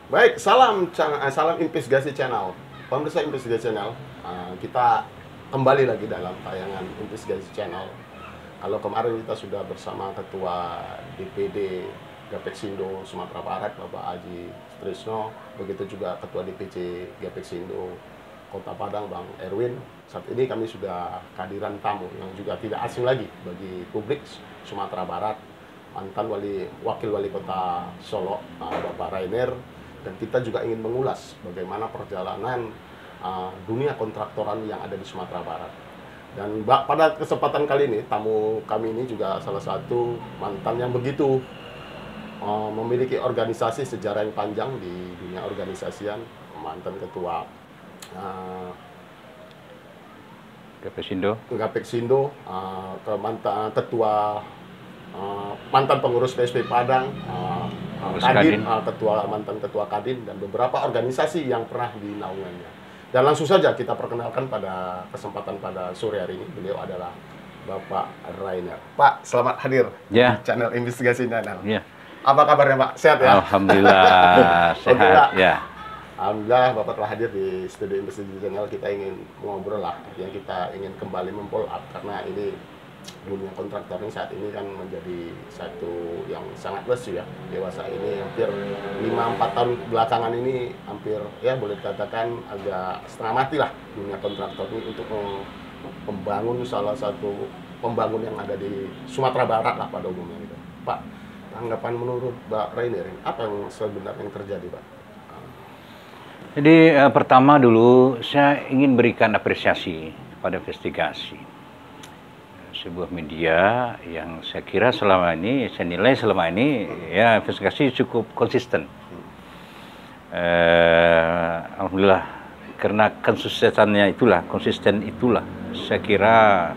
Baik, salam investigasi channel. Pemirsa investigasi channel, kita kembali lagi dalam tayangan investigasi channel. Kalau kemarin kita sudah bersama Ketua DPD Gapeksindo Sumatera Barat, Bapak Aji Trisno, begitu juga Ketua DPC Gapeksindo Kota Padang, Bang Erwin. Saat ini kami sudah kehadiran tamu yang juga tidak asing lagi bagi publik Sumatera Barat, mantan Wakil Wali Kota Solo, Bapak Rainer. Dan kita juga ingin mengulas bagaimana perjalanan dunia kontraktoran yang ada di Sumatera Barat. Dan pada kesempatan kali ini, tamu kami ini juga salah satu mantan yang begitu memiliki organisasi sejarah yang panjang di dunia organisasian, mantan ketua Gapeksindo, ketua mantan pengurus PSP Padang, Kadin, mantan ketua Kadin, dan beberapa organisasi yang pernah dinaungannya. Dan langsung saja kita perkenalkan pada kesempatan pada sore hari ini, beliau adalah Bapak Rainer. Pak, selamat hadir di channel Investigasi Channel. Apa kabarnya Pak? Sehat ya? Alhamdulillah, sehat ya. Alhamdulillah Bapak telah hadir di studio Investigasi Channel. Kita ingin ngobrol lah, yang kita ingin kembali mempol up, karena ini dunia kontraktor ini saat ini kan menjadi satu yang sangat lesu ya. Dewasa ini hampir 5-4 tahun belakangan ini hampir ya boleh dikatakan agak setengah mati lah dunia kontraktor ini untuk membangun salah satu pembangun yang ada di Sumatera Barat lah pada umumnya gitu. Pak, tanggapan menurut Pak Rainer, apa yang sebenarnya yang terjadi Pak? Jadi pertama dulu saya ingin berikan apresiasi pada investigasi, sebuah media yang saya kira selama ini, saya nilai selama ini ya investigasi cukup konsisten. Alhamdulillah, karena konsisten itulah saya kira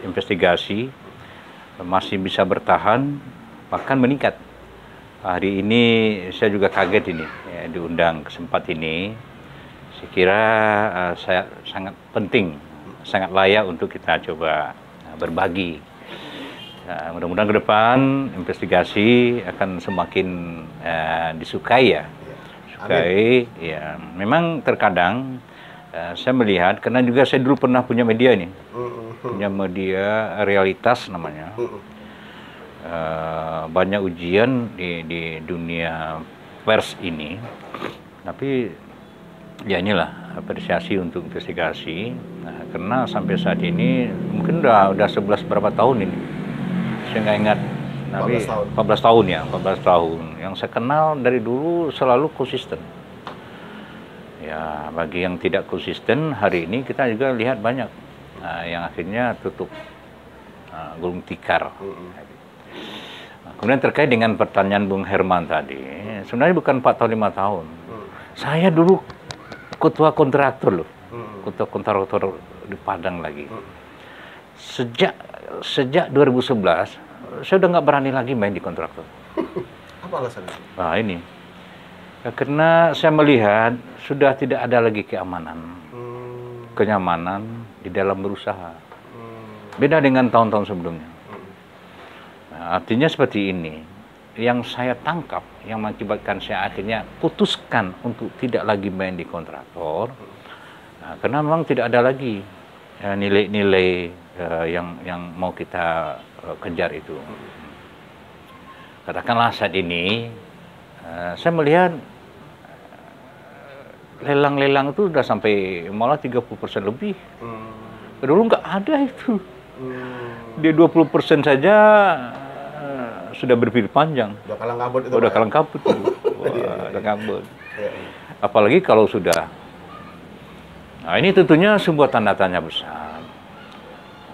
investigasi masih bisa bertahan, bahkan meningkat. Hari ini saya juga kaget ini ya, diundang kesempatan ini. Saya kira saya sangat penting, sangat layak untuk kita coba berbagi. Nah, mudah-mudahan ke depan investigasi akan semakin disukai ya. Sukai ya. Memang terkadang saya melihat, karena juga saya dulu pernah punya media ini. Punya media realitas namanya. Banyak ujian di dunia pers ini. Tapi ya inilah apresiasi untuk investigasi. Nah, karena sampai saat ini mungkin udah 11 berapa tahun ini, saya nggak ingat, tapi 14 tahun ya, 14 tahun yang saya kenal dari dulu selalu konsisten ya. Bagi yang tidak konsisten hari ini kita juga lihat banyak yang akhirnya tutup gulung tikar. Kemudian terkait dengan pertanyaan Bung Herman tadi, sebenarnya bukan 4 tahun 5 tahun. Saya dulu ketua kontraktor loh, ketua kontraktor di Padang lagi. Sejak 2011, saya udah nggak berani lagi main di kontraktor. Apa alasannya? Nah ini, karena saya melihat sudah tidak ada lagi kenyamanan di dalam berusaha. Beda dengan tahun-tahun sebelumnya. Nah, artinya seperti ini. Yang saya tangkap, yang mengakibatkan saya akhirnya putuskan untuk tidak lagi main di kontraktor, karena memang tidak ada lagi nilai-nilai yang mau kita kejar itu. Katakanlah saat ini, saya melihat lelang-lelang itu sudah sampai malah 30% lebih. Dulu nggak ada itu. Dia 20% saja sudah berpikir panjang. Udah kalang kabut itu. Udah kalang kabut tuh. Udah kabut. Apalagi kalau sudah. Nah, ini tentunya sebuah tanda tanya besar.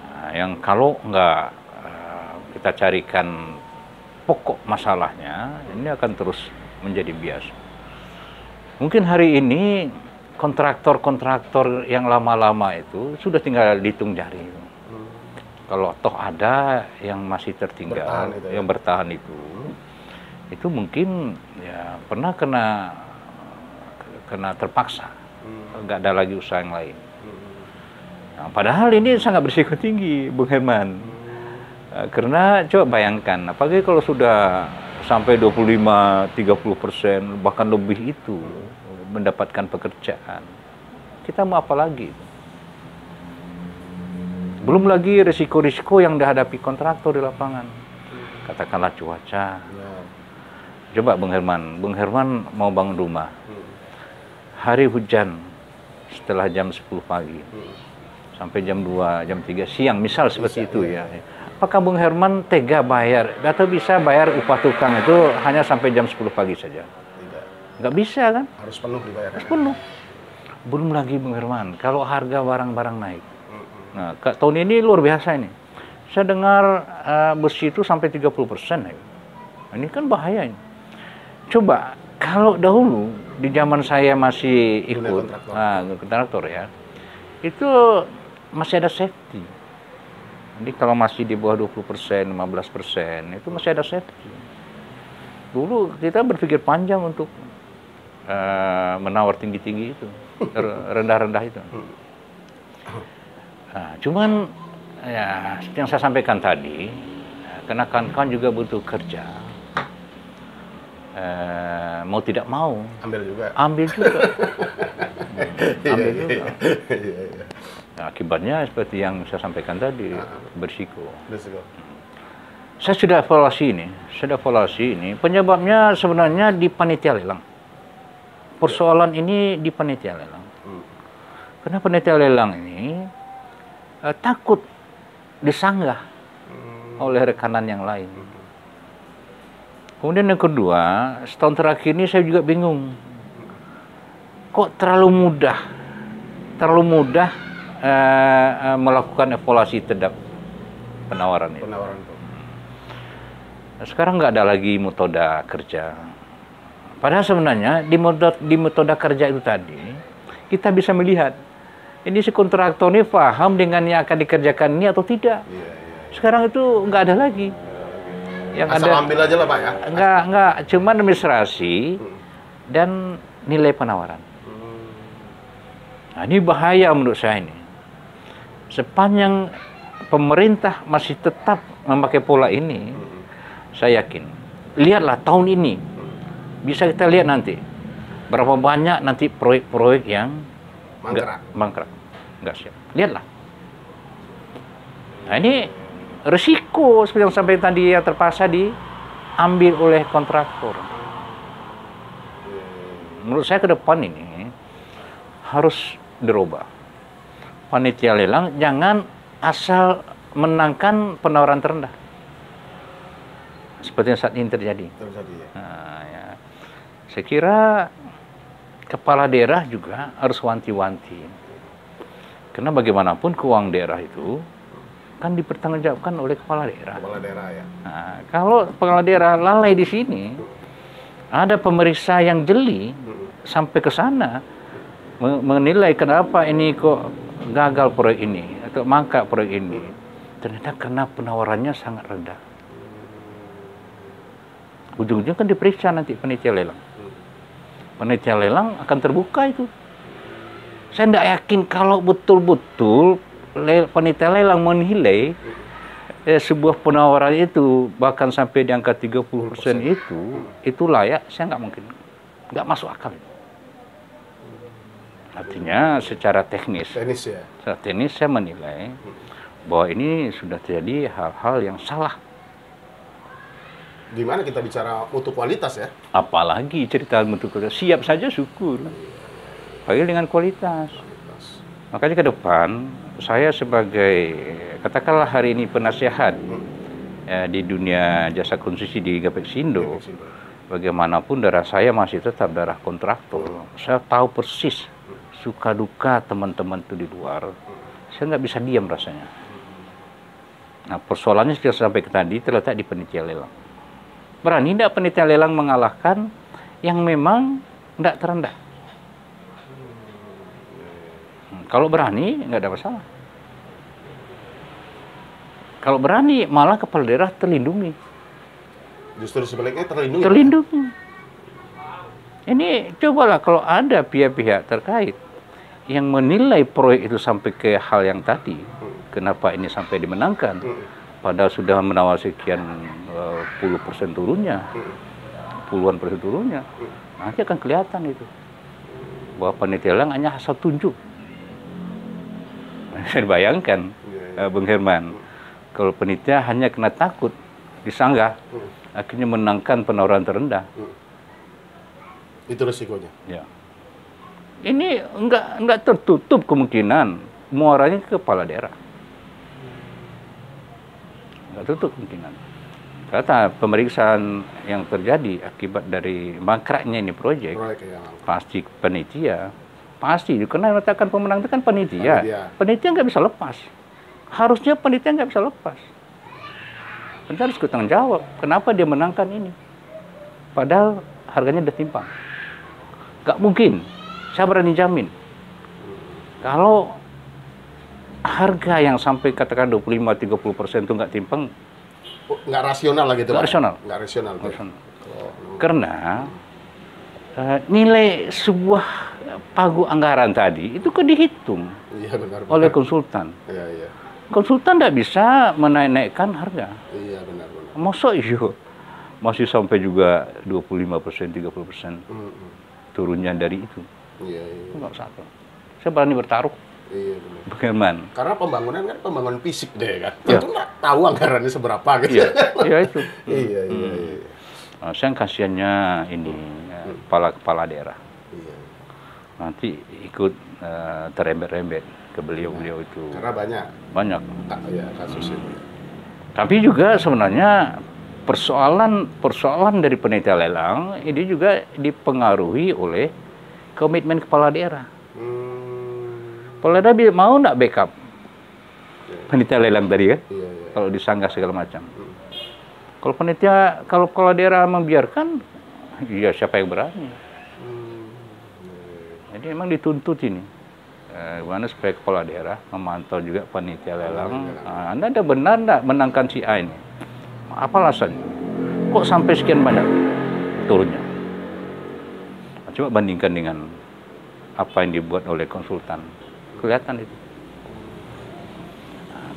Nah, yang kalau nggak kita carikan pokok masalahnya, ini akan terus menjadi bias. Mungkin hari ini kontraktor-kontraktor yang lama-lama itu sudah tinggal dihitung jari. Kalau toh ada yang masih tertinggal, yang bertahan itu mungkin ya pernah kena terpaksa, nggak ada lagi usaha yang lain. Nah, padahal ini sangat berisiko tinggi, Bung Herman. Karena coba bayangkan, apalagi kalau sudah sampai 25-30%, bahkan lebih itu mendapatkan pekerjaan. Kita mau apa lagi? Belum lagi risiko-risiko yang dihadapi kontraktor di lapangan. Katakanlah cuaca. Coba Bung Herman mau bangun rumah. Hari hujan setelah jam 10 pagi. Sampai jam 2, jam 3 siang, misal seperti itu ya. Apakah Bung Herman tega bayar? Atau bisa bayar upah tukang itu hanya sampai jam 10 pagi saja? Tidak. Nggak bisa kan? Harus penuh dibayar. Harus penuh. Belum lagi Bung Herman, kalau harga barang-barang naik. Nah, tahun ini luar biasa ini. Saya dengar besi itu sampai 30% naik. Ini kan bahaya ini. Coba, kalau dahulu di zaman saya masih ikut kontraktor ya, itu masih ada safety. Jadi kalau masih di bawah 20%, 15%, itu masih ada safety. Dulu kita berpikir panjang untuk menawar tinggi-tinggi itu, rendah-rendah itu. Nah, cuman ya yang saya sampaikan tadi, karena kawan-kawan juga butuh kerja, mau tidak mau ambil juga. Ambil juga. Nah, akibatnya seperti yang saya sampaikan tadi, berisiko. Saya sudah evaluasi ini. Penyebabnya sebenarnya di panitia lelang. Persoalan ini di panitia lelang. Karena panitia lelang ini takut disanggah oleh rekanan yang lain. Kemudian yang kedua, setahun terakhir ini saya juga bingung. Kok terlalu mudah melakukan evaluasi terhadap penawaran itu. Sekarang nggak ada lagi metode kerja. Padahal sebenarnya di metode kerja itu tadi, kita bisa melihat ini si kontraktor ini paham dengan yang akan dikerjakan ini atau tidak. Sekarang itu nggak ada lagi. Yang asal ada, ambil aja lah Pak ya? Nggak, cuma administrasi dan nilai penawaran. Nah, ini bahaya menurut saya ini. Sepanjang pemerintah masih tetap memakai pola ini, saya yakin. Lihatlah tahun ini, bisa kita lihat nanti berapa banyak nanti proyek-proyek yang mangkrak, nggak siap. Lihatlah. Nah, ini risiko seperti yang sampai tadi yang terpaksa diambil oleh kontraktor. Menurut saya ke depan ini harus dirubah. Panitia lelang jangan asal menangkan penawaran terendah. Seperti yang saat ini terjadi. Nah, ya. Saya kira kepala daerah juga harus wanti-wanti. Karena bagaimanapun keuangan daerah itu kan dipertanggungjawabkan oleh kepala daerah. Kepala daerah ya. Nah, kalau kepala daerah lalai di sini, ada pemeriksa yang jeli sampai ke sana menilai kenapa ini kok gagal proyek ini atau mangkrak proyek ini. Ternyata karena penawarannya sangat rendah. Ujung-ujungnya kan diperiksa nanti panitia lelang. Panitia lelang akan terbuka itu. Saya tidak yakin kalau betul-betul panitia lelang menilai sebuah penawaran itu bahkan sampai di angka 30% itu layak. Saya nggak mungkin, nggak masuk akal. Artinya secara teknis saya menilai bahwa ini sudah terjadi hal-hal yang salah. Gimana kita bicara mutu kualitas ya? Apalagi cerita mutu kualitas, siap saja syukur. Apalagi dengan kualitas. Makanya ke depan, saya sebagai, katakanlah hari ini penasehat di dunia jasa konstruksi di Gapexindo, bagaimanapun darah saya masih tetap darah kontraktor. Saya tahu persis suka duka teman-teman itu di luar. Saya nggak bisa diam rasanya. Nah, persoalannya sudah sampai ke tadi terletak di panitia lelang. Berani tidak panitia lelang mengalahkan yang memang tidak terendah? Kalau berani, nggak ada masalah. Kalau berani, malah kepala daerah terlindungi. Justru sebaliknya terlindungi. Terlindungi. Ini cobalah kalau ada pihak-pihak terkait yang menilai proyek itu sampai ke hal yang tadi, kenapa ini sampai dimenangkan, padahal sudah menawar sekian puluh persen turunnya, puluhan persen turunnya, nanti akan kelihatan itu bahwa panitia lelang hanya asal tunjuk. Saya bayangkan, Bung Herman, kalau panitia hanya kena takut disanggah, akhirnya menangkan penawaran terendah. Itu resikonya. Ya. Ini enggak tertutup kemungkinan muaranya ke kepala daerah. Enggak tertutup kemungkinan. Kata pemeriksaan yang terjadi akibat dari mangkraknya ini proyek pasti panitia, pasti karena mengatakan pemenang itu kan panitia. Panitia nggak bisa lepas. Harusnya panitia nggak bisa lepas. Panitia harus bertanggung jawab. Kenapa dia menangkan ini? Padahal harganya udah timpang. Nggak mungkin. Saya berani jamin. Kalau harga yang sampai katakan 25-30% itu nggak timpang, nggak rasional lah gitu. Nggak rasional. Nggak rasional. Karena nilai sebuah pagu anggaran tadi itu kan dihitung oleh konsultan. Konsultan nggak bisa menaikkan harga. Iya benar. Masa iyo masih sampai juga 25%, 30% turunnya dari itu. Iya. Nggak satu. Saya berani bertaruh. Iya benar. Bagaimana? Karena pembangunan kan pembangunan fisik deh kan. Tentu nggak tahu anggarannya seberapa gitu. Iya itu. Iya. Nah, saya kasihannya ini kepala daerah. Iya. Nanti ikut terembet-rembet ke beliau itu. Karena banyak. Iya kasus itu. Tapi juga sebenarnya persoalan dari panitia lelang ini juga dipengaruhi oleh komitmen kepala daerah. Kepala daerah mau nggak backup panitia lelang tadi kan? Iya. Kalau disanggah segala macam. Kalau kepala daerah membiarkan, ya siapa yang berani? Jadi memang dituntut ini. Gimana supaya kepala daerah memantau juga panitia lelang. Anda ada benar nggak menangkan si A ini? Apa alasannya? Kok sampai sekian banyak turunnya? Coba bandingkan dengan apa yang dibuat oleh konsultan. Kelihatan itu.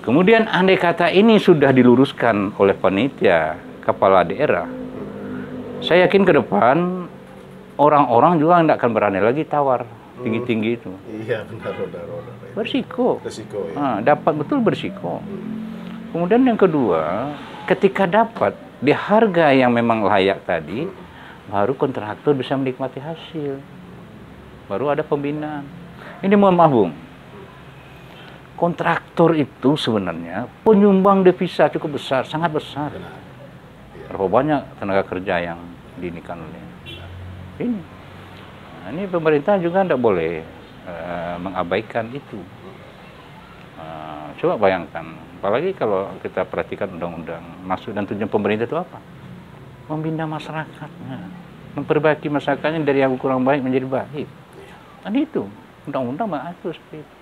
Kemudian andai kata ini sudah diluruskan oleh panitia kepala daerah, saya yakin ke depan orang-orang juga tidak akan berani lagi tawar tinggi-tinggi itu. Iya benar. Bersiko. Ya. Dapat betul bersiko. Kemudian yang kedua, ketika dapat di harga yang memang layak tadi, baru kontraktor bisa menikmati hasil. Baru ada pembinaan. Ini mohon maaf, Bung. Kontraktor itu sebenarnya penyumbang devisa cukup besar, sangat besar. Berapa banyak tenaga kerja yang diinikan oleh ini. Nah, ini pemerintah juga tidak boleh mengabaikan itu. Coba bayangkan, apalagi kalau kita perhatikan undang-undang, maksud dan tujuan pemerintah itu apa? Membina masyarakatnya, memperbaiki masyarakatnya dari yang kurang baik menjadi baik. Kan itu, undang-undang mengatur seperti itu.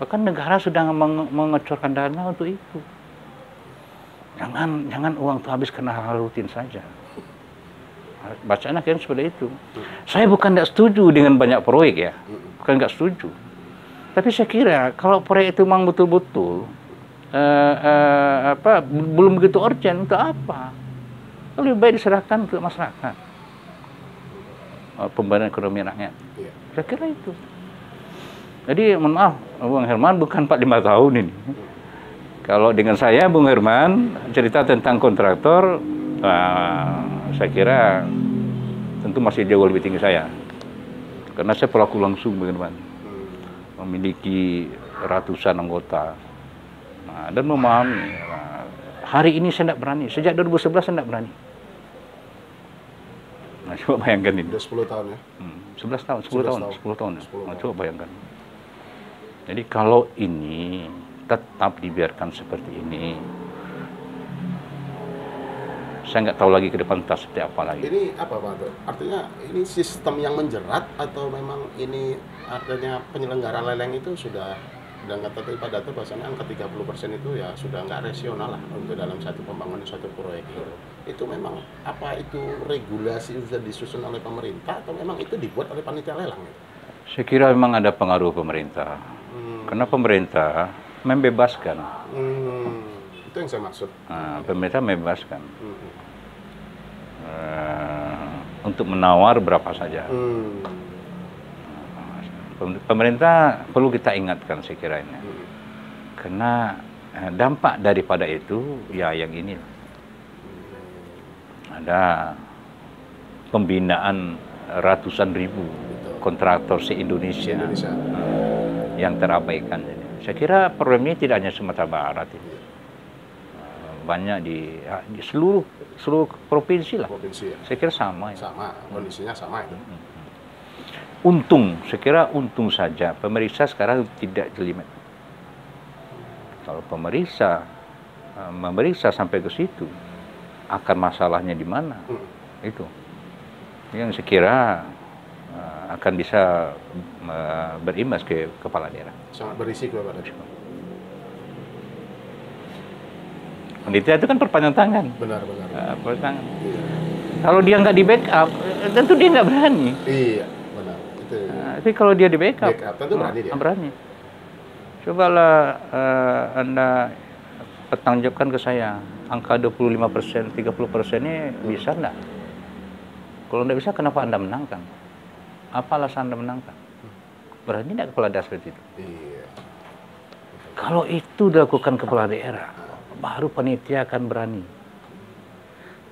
Bahkan negara sedang mengecorkan dana untuk itu. Jangan uang itu habis karena hal rutin saja. Bacaan akhirnya seperti itu. Saya bukan tidak setuju dengan banyak proyek ya, bukan nggak setuju. Tapi saya kira kalau proyek itu memang betul-betul belum begitu urgent, untuk apa? Lebih baik diserahkan ke masyarakat. Pembangunan ekonomi rakyat. Saya kira itu. Jadi mohon maaf, Bung Herman bukan 45 tahun ini. Kalau dengan saya, Bung Herman, cerita tentang kontraktor, saya kira tentu masih jauh lebih tinggi saya. Karena saya pelaku langsung, Bung Herman. Memiliki ratusan anggota. Dan memahami. Hari ini saya tidak berani. Sejak 2011 saya tidak berani. Nah, coba bayangkan ini. Udah 10 tahun ya? 11 tahun, 10 tahun. Nah, coba bayangkan. Jadi kalau ini tetap dibiarkan seperti ini, saya nggak tahu lagi ke depan entah seperti apa lagi. Ini apa Pak? Artinya ini sistem yang menjerat atau memang ini artinya penyelenggara lelang itu sudah kata Pak Dato bahasanya angka 30% itu ya sudah nggak rasional lah untuk dalam satu pembangunan satu proyek itu. Itu memang apa itu regulasi sudah disusun oleh pemerintah atau memang itu dibuat oleh panitia lelang? Saya kira memang ada pengaruh pemerintah. Karena pemerintah membebaskan Itu yang saya maksud. Pemerintah membebaskan untuk menawar berapa saja. Pemerintah perlu kita ingatkan sekiranya, karena dampak daripada itu ya yang ini ada pembinaan ratusan ribu kontraktor se-Indonesia yang terabaikan. Saya kira problemnya tidak hanya Sumatera Barat ini. Banyak di seluruh provinsi lah. Saya kira sama. Sama, kondisinya sama itu. Saya kira untung saja pemeriksa sekarang tidak jelimet. Kalau pemeriksa memeriksa sampai ke situ, akar masalahnya di mana? Itu yang saya kira akan bisa berimbas ke kepala daerah. Sangat berisiko Pak. Panitia itu kan perpanjang tangan. Benar. Perpanjang tangan. Iya. Kalau dia nggak di backup, tentu dia nggak berani. Iya, benar. Tapi kalau dia di backup tentu berani dia. Berani. Cobalah Anda pertanggungjawabkan ke saya, angka 25%, 30% ini bisa nggak? Kalau nggak bisa, kenapa Anda menangkan? Apa alasan Anda menangkan? Berani nggak kepala daerah seperti itu? Iya. Kalau itu dilakukan kepala daerah, baru panitia akan berani.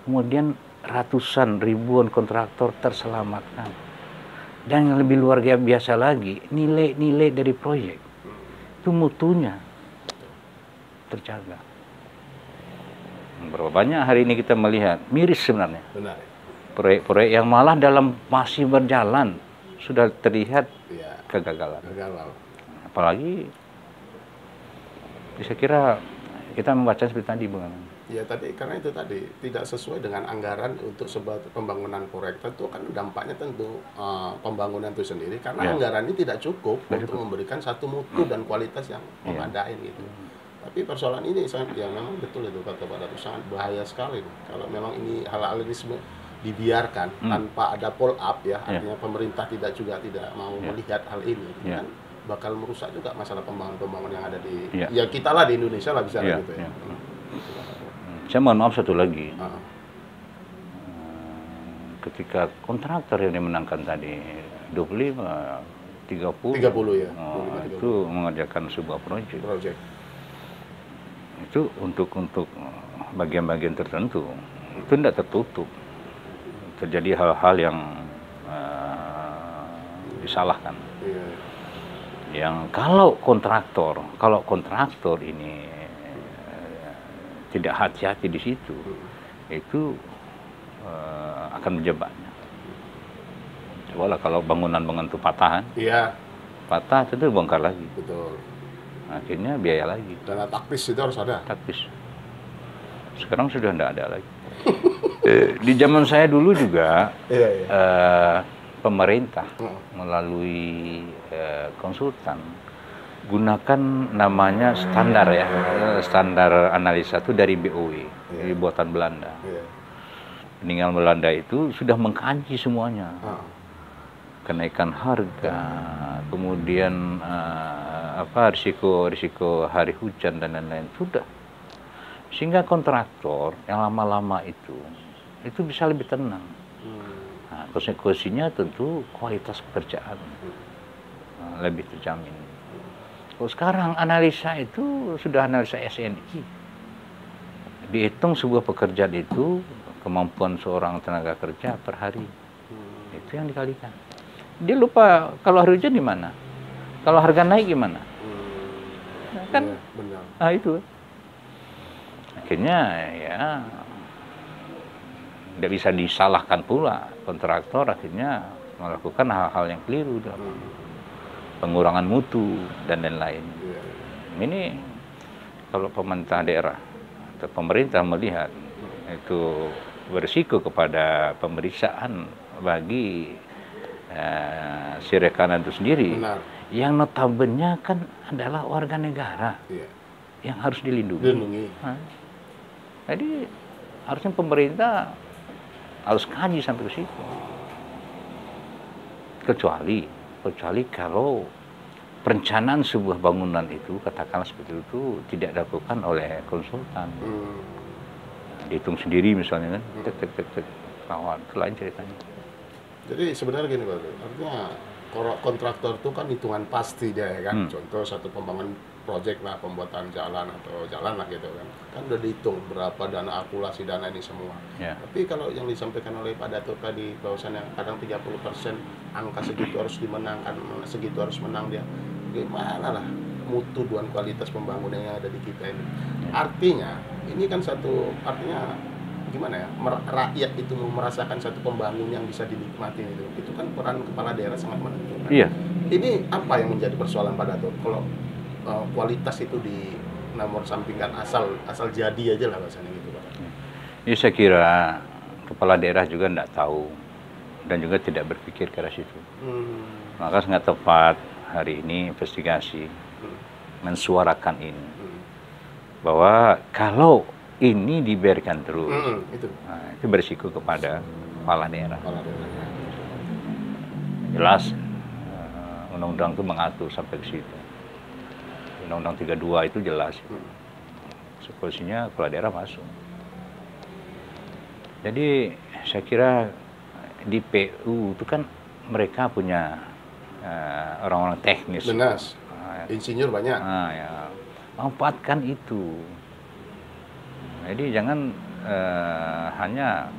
Kemudian ratusan ribuan kontraktor terselamatkan. Dan yang lebih luar biasa lagi, nilai-nilai dari proyek itu mutunya terjaga. Berapa banyak hari ini kita melihat miris sebenarnya. Benar. Proyek-proyek yang malah masih berjalan sudah terlihat kegagalan. Apalagi saya kira kita membaca seperti tadi, Bung. Ya tadi, karena itu tadi tidak sesuai dengan anggaran untuk sebuah pembangunan proyek. Tentu kan dampaknya tentu pembangunan itu sendiri, karena anggaran ini tidak cukup untuk memberikan satu mutu dan kualitas yang memadai gitu. Tapi persoalan ini ya memang betul itu kata Pak Datuk, sangat bahaya sekali kalau memang ini hal-hal ini dibiarkan tanpa ada follow up ya, artinya pemerintah tidak mau melihat hal ini, kan bakal merusak juga masalah pembangunan yang ada di ya kita lah di Indonesia lah bisa gitu ya. Saya mohon maaf satu lagi, ketika kontraktor yang dimenangkan tadi 25, 30 ya, itu mengerjakan sebuah proyek. Itu untuk bagian-bagian tertentu itu tidak tertutup. Terjadi hal-hal yang disalahkan. Yang kalau kontraktor ini tidak hati-hati di situ, itu akan menjebaknya. Cobalah kalau bangunan itu patah, patah tentu bongkar lagi. Betul. Akhirnya biaya lagi. Dana taktis itu harus ada. Taktis. Sekarang sudah tidak ada lagi. Di zaman saya dulu juga pemerintah melalui konsultan gunakan namanya standar analisa itu dari BOW, dari buatan Belanda. Peninggalan Belanda itu sudah mengkaji semuanya, kenaikan harga, kemudian risiko hari hujan dan lain-lain sudah, sehingga kontraktor yang lama-lama itu bisa lebih tenang. Nah, konsekuensinya tentu kualitas pekerjaan lebih terjamin. Kalau sekarang analisa itu sudah analisa SNI, dihitung sebuah pekerjaan itu kemampuan seorang tenaga kerja per hari, itu yang dikalikan. Dia lupa kalau hari hujan di mana, kalau harga naik gimana, kan? Benar. Nah itu, akhirnya ya tidak bisa disalahkan pula kontraktor akhirnya melakukan hal-hal yang keliru dalam pengurangan mutu dan lain-lain. Ini kalau pemerintah daerah atau pemerintah melihat itu berisiko kepada pemeriksaan bagi si rekanan itu sendiri. Benar. Yang notabene kan adalah warga negara yang harus dilindungi. Jadi harusnya pemerintah harus kaji sampai ke situ. Kecuali kalau perencanaan sebuah bangunan itu, katakanlah seperti itu, tidak dilakukan oleh konsultan. Dihitung sendiri misalnya kan, tek, kawan, itu lain ceritanya. Jadi sebenarnya gini Pak, artinya kontraktor itu kan hitungan pasti dia ya kan. Contoh satu pembangunan proyek lah, pembuatan jalan atau jalan lah gitu kan udah dihitung berapa dana akumulasi dana ini semua. Tapi kalau yang disampaikan oleh Pak Datuk tadi bahwasannya kadang 30% angka segitu harus dimenangkan, segitu harus menang dia, gimana lah mutu dan kualitas pembangunan yang ada di kita ini. Artinya ini kan artinya gimana ya, rakyat itu merasakan satu pembangunan yang bisa dinikmati itu kan peran kepala daerah sangat menentukan. Ini apa yang menjadi persoalan Pak Datuk kalau kualitas itu di nomor sampingkan asal jadi aja lah bahasanya gitu Pak. Ini saya kira kepala daerah juga tidak tahu dan juga tidak berpikir ke arah situ. Maka sangat tepat hari ini investigasi mensuarakan ini bahwa kalau ini dibiarkan terus, itu berisiko kepada kepala daerah. Jelas undang-undang itu mengatur sampai ke situ. Undang-undang 32 itu jelas. Solusinya kepala daerah masuk. Jadi saya kira di PU itu kan mereka punya orang-orang teknis. Benar. Insinyur banyak. Ya, manfaatkan itu. Jadi jangan hanya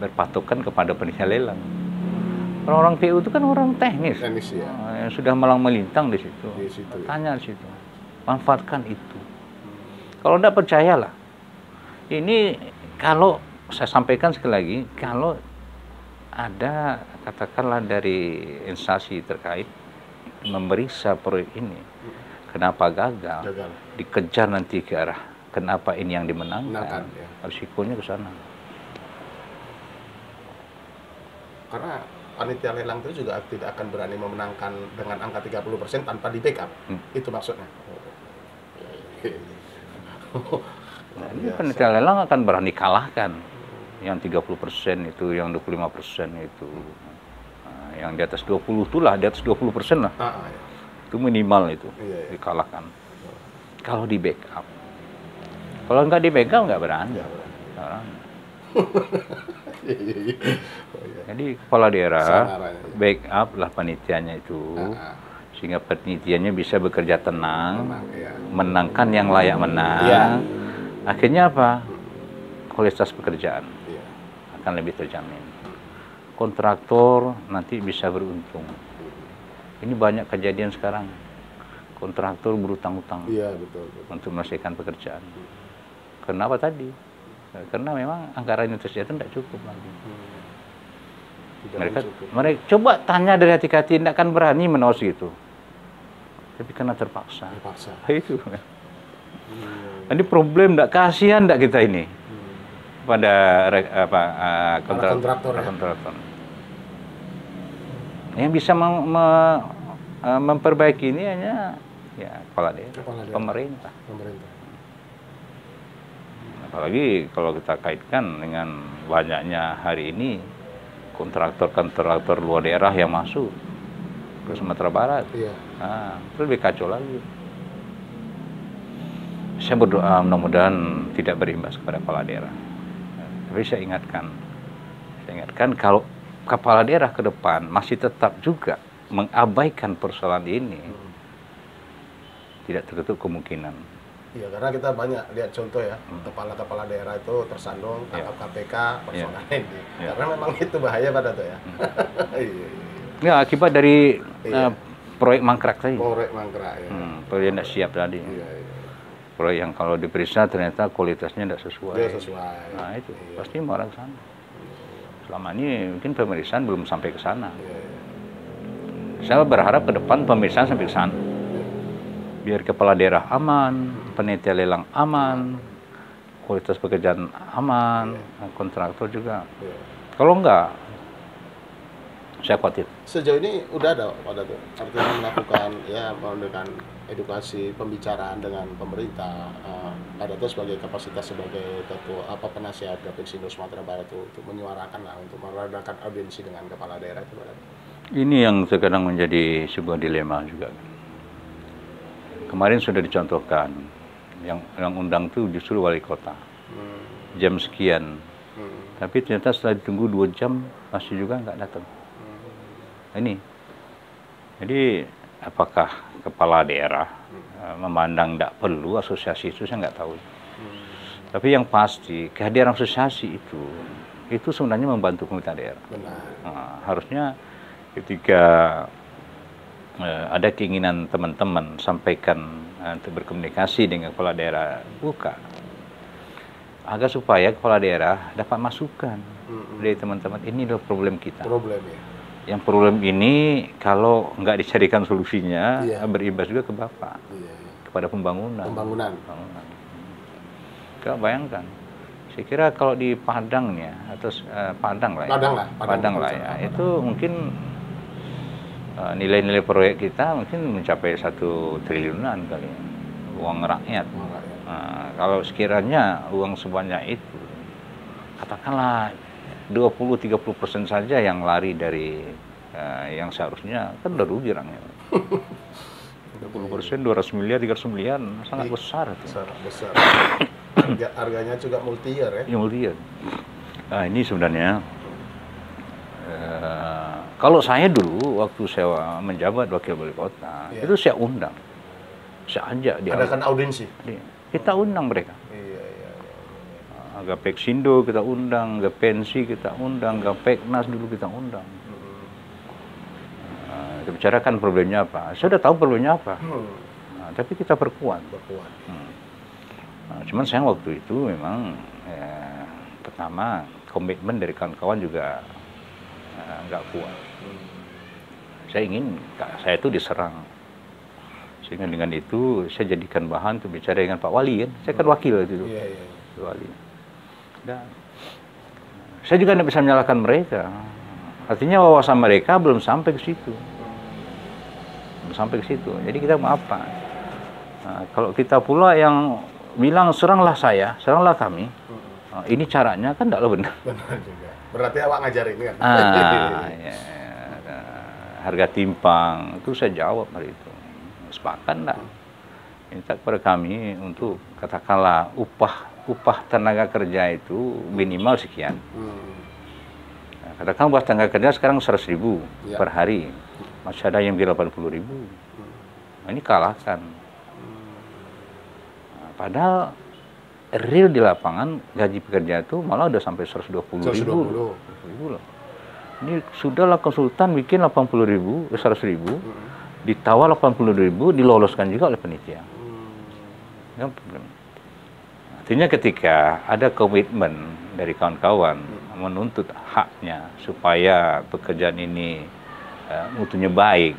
berpatokan kepada panitia lelang. Orang-orang PU itu kan orang teknis. Ya. Yang sudah malang melintang di situ. Tanya di situ. Manfaatkan itu. Kalau tidak percayalah. Ini kalau saya sampaikan sekali lagi, kalau ada katakanlah dari instansi terkait memeriksa proyek ini, kenapa gagal? Dikejar nanti ke arah kenapa ini yang dimenangkan, risikonya ke sana. Karena panitia lelang itu juga tidak akan berani memenangkan dengan angka 30% tanpa di backup. Itu maksudnya. Nah, ini panitia lelang akan berani kalahkan yang 30% itu, yang 25% itu. Nah, yang di atas 20 itulah, di atas 20% lah. Itu minimal itu, dikalahkan. Kalau di backup. Kalau nggak di backup nggak berani. Jadi kepala daerah backup lah panitianya itu, sehingga panitianya bisa bekerja tenang, menangkan yang layak menang. Akhirnya apa? Kualitas pekerjaan akan lebih terjamin. Kontraktor nanti bisa beruntung. Ini banyak kejadian sekarang. Kontraktor berutang-utang untuk menyelesaikan pekerjaan. Kenapa tadi? Karena memang anggaran investasi itu tidak cukup lagi. Mereka coba tanya dari hati-hati, tidak akan berani menolak itu. Tapi karena terpaksa. Itu. Ini problem, tidak kasihan tidak kita ini pada kontraktor. Yang bisa memperbaiki ini hanya kepala daerah, pemerintah. Apalagi kalau kita kaitkan dengan banyaknya hari ini kontraktor luar daerah yang masuk ke Sumatera Barat. Nah, itu lebih kacau lagi. Saya berdoa mudah-mudahan tidak berimbas kepada kepala daerah. Tapi saya ingatkan kalau kepala daerah ke depan masih tetap juga mengabaikan persoalan ini, tidak tertutup kemungkinan. Iya, karena kita banyak lihat contoh ya, kepala-kepala daerah itu tersandung tangkap KPK persoalan ini. Karena memang itu bahaya pada tuh ya. Ya, akibat dari proyek mangkrak tadi. Proyek mangkrak ya. Proyek tidak siap tadi. Proyek yang kalau diperiksa ternyata kualitasnya tidak sesuai. Nah itu pasti marah ke sana. Selama ini mungkin pemeriksaan belum sampai ke sana. Saya berharap ke depan pemeriksaan sampai ke sana. Biar kepala daerah aman, panitia lelang aman, kualitas pekerjaan aman, kontraktor juga. Kalau enggak, saya khawatir. Sejauh ini udah ada tuh, artinya melakukan edukasi pembicaraan dengan pemerintah. Ada tuh sebagai kapasitas sebagai ketua penasihat Gapexindo Sumatera Barat itu untuk menyuarakan lah, untuk meredakan audiensi dengan kepala daerah itu. Ini yang terkadang menjadi sebuah dilema juga. kemarin sudah dicontohkan, yang undang tuh justru wali kota. Jam sekian. Tapi ternyata setelah ditunggu 2 jam masih juga nggak datang. Ini. Jadi apakah kepala daerah memandang tidak perlu asosiasi itu, saya nggak tahu. Tapi yang pasti kehadiran asosiasi itu sebenarnya membantu pemerintah daerah. Nah, harusnya ketika ada keinginan teman-teman sampaikan untuk berkomunikasi dengan kepala daerah, buka agar supaya kepala daerah dapat masukan dari teman-teman. Ini adalah problem kita. Yang problem ini kalau nggak dicarikan solusinya, berimbas juga ke Bapak, kepada pembangunan. Kau bayangkan, saya kira kalau di Padangnya atau Padang lah ya, itu mungkin nilai-nilai proyek kita mungkin mencapai 1 triliunan kali ya, uang rakyat. Nah, kalau sekiranya uang sebanyak itu, katakanlah 20-30% saja yang lari dari yang seharusnya, kan udah rugi rakyat. 20%, 200 miliar, 300 miliar, sangat besar. Besar. Harganya juga multi-year ya? Multi-year. Nah, ini sebenarnya, kalau saya dulu, waktu saya menjabat wakil wali kota, itu saya undang. Saya ajak dia. Adakan audiensi? Kita undang mereka. Gapek-Sindo kita undang, Gapensi kita undang, Gapeknas dulu kita undang. Kita bicarakan problemnya apa. Saya sudah tahu problemnya apa. Nah, tapi kita perkuat. Nah, cuman saya waktu itu memang pertama komitmen dari kawan-kawan juga nggak kuat. Saya ingin saya itu diserang. Sehingga dengan itu saya jadikan bahan untuk bicara dengan Pak Wali kan. Saya kan wakil waktu itu. Wali. Dan saya juga tidak bisa menyalahkan mereka. Artinya wawasan mereka belum sampai ke situ. Jadi kita mau apa? Nah, kalau kita pula yang bilang seranglah saya, seranglah kami, ini caranya kan tidaklah benar. Benar juga. Berarti awak ngajarin kan? Ya. Harga timpang itu saya jawab hari itu. Sepakat enggak? Minta kepada kami untuk katakanlah upah tenaga kerja itu minimal sekian. Nah, katakan upah tenaga kerja sekarang 100.000 per hari. Masih ada yang di 80.000. Nah, ini kalahkan. Nah, padahal real di lapangan gaji pekerja itu malah udah sampai 120.000 loh. Ini sudahlah konsultan bikin 80.000, 100.000, ditawar 80.000, diloloskan juga oleh panitia. Artinya ketika ada komitmen dari kawan-kawan menuntut haknya supaya pekerjaan ini mutunya baik,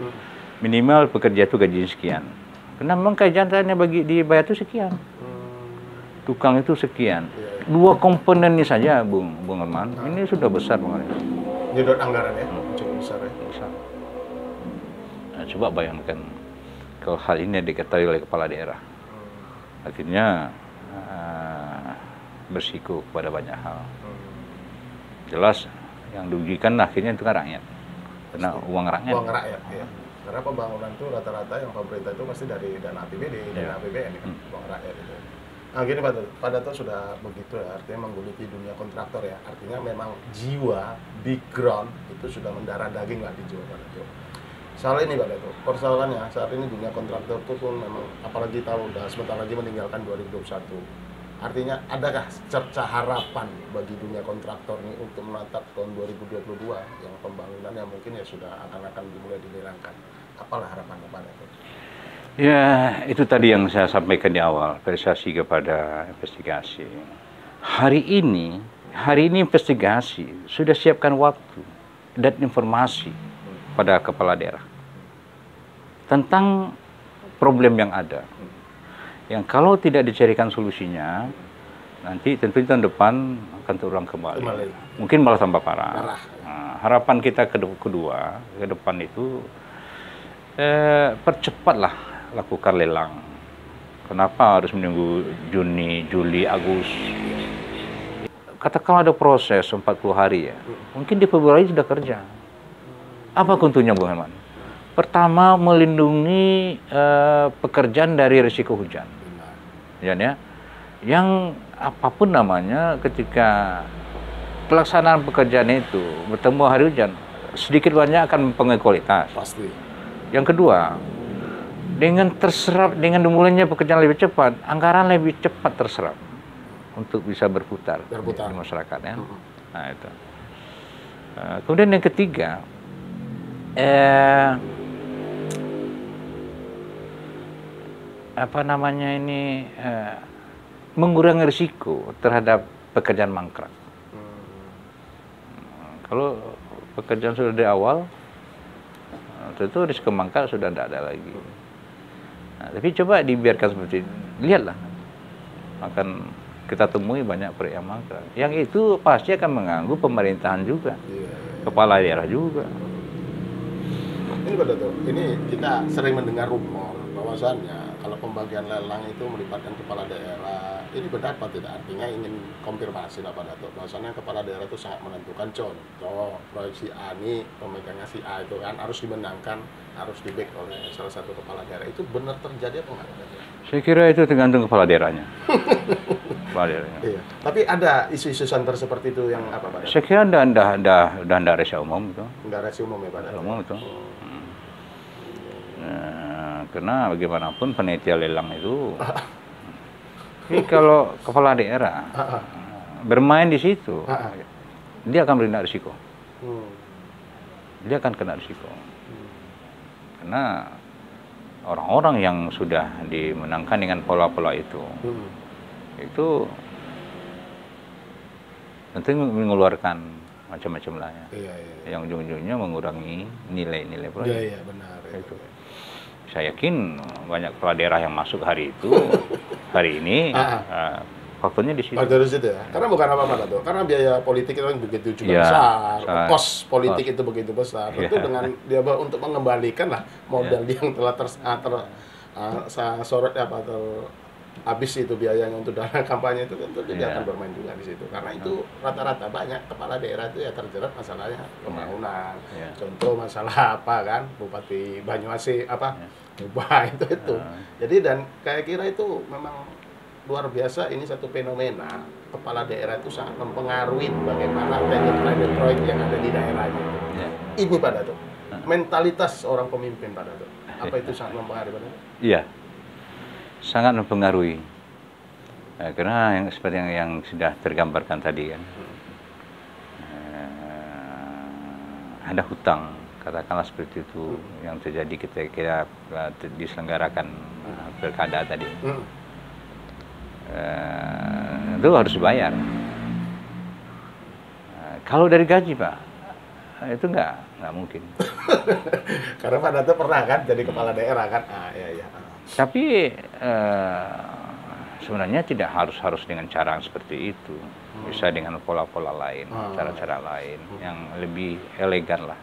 minimal pekerja itu gaji sekian. Karena memang kejantannya dibayar itu sekian, tukang itu sekian. 2 komponen ini saja, Bung Herman, ini sudah besar Bung Herman. Nyedot anggaran ya, cukup besar ya. Nah, coba bayangkan kalau hal ini diketahui oleh kepala daerah, akhirnya bersiko kepada banyak hal. Jelas yang dirugikan akhirnya itu kan rakyat, karena uang rakyat. Uang rakyat ya. Karena pembangunan itu rata-rata yang pemerintah itu pasti dari dana APBD, dana APBN kan, uang rakyat itu. Nah gini Pak Dato sudah begitu ya, artinya menggeluti dunia kontraktor ya, artinya memang jiwa, background itu sudah mendarah daging lah di jiwa Pak Dato. Soal ini Pak Dato, persoalannya saat ini dunia kontraktor itu pun memang, apalagi tahu udah sebentar lagi meninggalkan 2021. Artinya adakah cerca harapan bagi dunia kontraktor ini untuk menatap tahun 2022 yang pembangunan yang mungkin ya sudah akan dimulai dilelang-kan. Apalah harapan Pak Dato? Ya, itu tadi yang saya sampaikan di awal, apresiasi kepada investigasi. Hari ini investigasi sudah siapkan waktu dan informasi pada kepala daerah tentang problem yang ada. Yang kalau tidak dicarikan solusinya, nanti tentu tahun depan akan terulang kembali. Mungkin malah tambah parah. Nah, harapan kita ke depan itu, percepatlah lakukan lelang. Kenapa harus menunggu Juni, Juli, Agustus? Katakanlah ada proses 40 hari ya. Mungkin di Februari sudah kerja. Apa untungnya Bung Herman? Pertama, melindungi pekerjaan dari risiko hujan. Ya. Yang apapun namanya, ketika pelaksanaan pekerjaan itu bertemu hari hujan, sedikit banyak akan mempengaruhi kualitas. Pasti. Yang kedua, dengan dimulainya pekerjaan lebih cepat, anggaran lebih cepat terserap untuk bisa berputar. Di masyarakat ya. Nah, itu. Kemudian yang ketiga, mengurangi risiko terhadap pekerjaan mangkrak. Kalau pekerjaan sudah di awal, tentu risiko mangkrak sudah tidak ada lagi. Nah, tapi coba dibiarkan seperti itu. Lihatlah, akan kita temui banyak proyek yang mangkrak. Yang itu pasti akan mengganggu pemerintahan juga, kepala daerah juga. Ini betul tuh. Ini kita sering mendengar rumor bahwasannya kalau pembagian lelang itu melibatkan kepala daerah. Ini benar apa tidak? Artinya ingin konfirmasi lah Pak Datuk, bahwasannya kepala daerah itu sangat menentukan. Contoh, proyek si A ini, pemegangnya si A itu kan harus dimenangkan, harus di-back oleh salah satu kepala daerah. Itu benar terjadi apa enggak? Saya kira itu tergantung kepala daerahnya. Kepala daerahnya. Iya. Tapi ada isu-isu santer seperti itu yang apa Pak Datuk? Saya kira udah rahasia umum itu. Udah rahasia umum ya Pak Datuk? Umum itu. Karena bagaimanapun panitia lelang itu, jadi kalau kepala daerah bermain di situ, dia akan kena risiko. Dia akan kena risiko. Karena orang-orang yang sudah dimenangkan dengan pola-pola itu tentu mengeluarkan macam-macam lah ya. Yang ujung-ujungnya mengurangi nilai-nilai proyek. Iya, benar. Itu. Saya yakin banyak kepala daerah yang masuk hari itu, hari ini, faktornya di situ. Faktor di situ ya? Karena bukan apa-apa Datuk, karena biaya politik itu begitu juga besar, kos politik itu begitu besar. Tentu dengan dia untuk mengembalikan lah modal yang telah habis itu biayanya untuk dana kampanye itu, tentu dia akan bermain juga di situ. Karena itu rata-rata banyak kepala daerah itu ya terjerat masalahnya pembangunan. Contoh masalah apa kan, Bupati Banyuasin Ubah itu. Jadi dan kayak kira itu memang luar biasa, ini satu fenomena kepala daerah itu sangat mempengaruhi bagaimana teknik proyek yang ada di daerahnya. Ini Pak Datuk, mentalitas orang pemimpin Pak Datuk, apa itu sangat mempengaruhi Pak Datuk? Iya, sangat mempengaruhi. Karena seperti yang sudah tergambarkan tadi kan, ada hutang, katakanlah seperti itu yang terjadi ketika diselenggarakan pilkada tadi. Itu harus dibayar. Kalau dari gaji Pak, itu nggak mungkin. Karena Pak Datuk pernah kan jadi kepala daerah kan? Iya. Tapi sebenarnya tidak harus dengan cara seperti itu. Bisa dengan pola-pola lain, cara-cara lain yang lebih elegan lah.